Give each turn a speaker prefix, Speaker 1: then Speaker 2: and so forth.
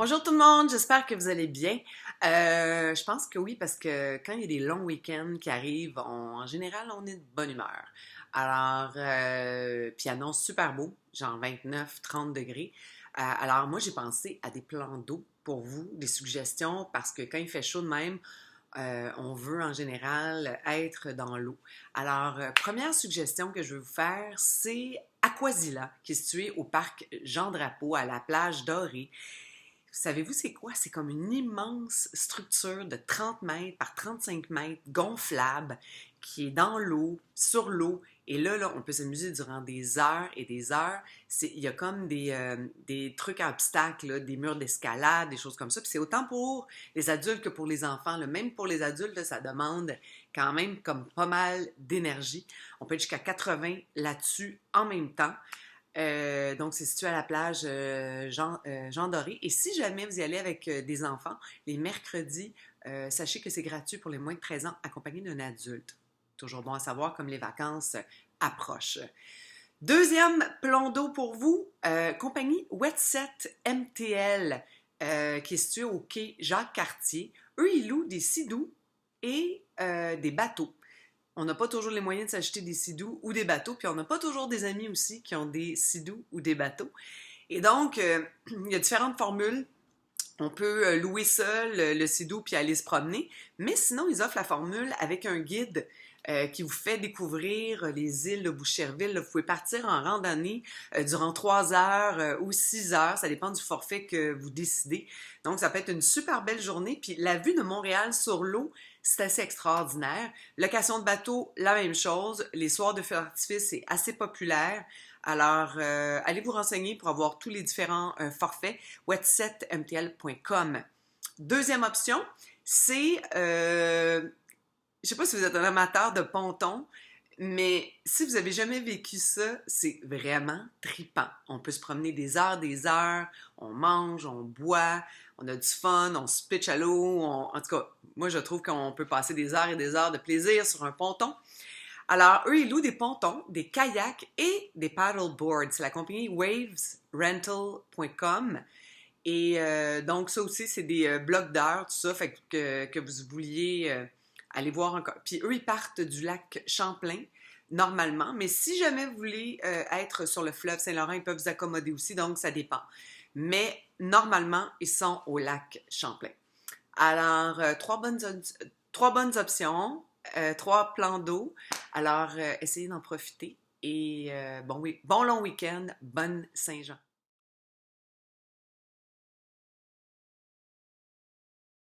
Speaker 1: Bonjour tout le monde, j'espère que vous allez bien. Je pense que oui, parce que quand il y a des longs week-ends qui arrivent, en général, on est de bonne humeur. Alors, puis il annonce super beau, genre 29-30 degrés. Alors, moi, j'ai pensé à des plans d'eau pour vous, des suggestions, parce que quand il fait chaud de même, on veut en général être dans l'eau. Alors, première suggestion que je veux vous faire, c'est Aquasila, qui est situé au parc Jean-Drapeau, à la plage Dorée. Savez-vous c'est quoi? C'est comme une immense structure de 30 mètres par 35 mètres, gonflable, qui est dans l'eau, sur l'eau. Et là, on peut s'amuser durant des heures et des heures. Il y a comme des trucs à obstacles, là, des murs d'escalade, des choses comme ça. Puis c'est autant pour les adultes que pour les enfants. Là. Même pour les adultes, là, ça demande quand même comme pas mal d'énergie. On peut être jusqu'à 80 là-dessus en même temps. Donc, c'est situé à la plage Jean Doré. Et si jamais vous y allez avec des enfants, les mercredis, sachez que c'est gratuit pour les moins de 13 ans, accompagnés d'un adulte. Toujours bon à savoir, comme les vacances approchent. Deuxième plan d'eau pour vous, compagnie Wetset MTL, qui est située au quai Jacques-Cartier. Eux, ils louent des sidous et des bateaux. On n'a pas toujours les moyens de s'acheter des sidous ou des bateaux, puis on n'a pas toujours des amis aussi qui ont des sidous ou des bateaux. Et donc, il y a différentes formules. On peut louer seul le sidou puis aller se promener, mais sinon, ils offrent la formule avec un guide qui vous fait découvrir les îles de Boucherville. Vous pouvez partir en randonnée durant 3 heures ou 6 heures, ça dépend du forfait que vous décidez. Donc, ça peut être une super belle journée. Puis la vue de Montréal sur l'eau, c'est assez extraordinaire. Location de bateau, la même chose. Les soirs de feu d'artifice, c'est assez populaire. Alors, allez vous renseigner pour avoir tous les différents forfaits. wetsetmtl.com. Deuxième option, c'est, je ne sais pas si vous êtes un amateur de pontons, mais si vous n'avez jamais vécu ça, c'est vraiment tripant. On peut se promener des heures, on mange, on boit, on a du fun, on se pitch à l'eau. En tout cas, moi, je trouve qu'on peut passer des heures et des heures de plaisir sur un ponton. Alors, eux, ils louent des pontons, des kayaks et des paddleboards. C'est la compagnie wavesrental.com. Et donc, ça aussi, c'est des blocs d'heures, tout ça, fait que vous vouliez aller voir encore. Puis eux, ils partent du lac Champlain, normalement. Mais si jamais vous voulez être sur le fleuve Saint-Laurent, ils peuvent vous accommoder aussi, donc ça dépend. Mais normalement, ils sont au lac Champlain. Alors, trois bonnes options, 3 plans d'eau. Alors, essayez d'en profiter. Et bon long week-end, bonne Saint-Jean.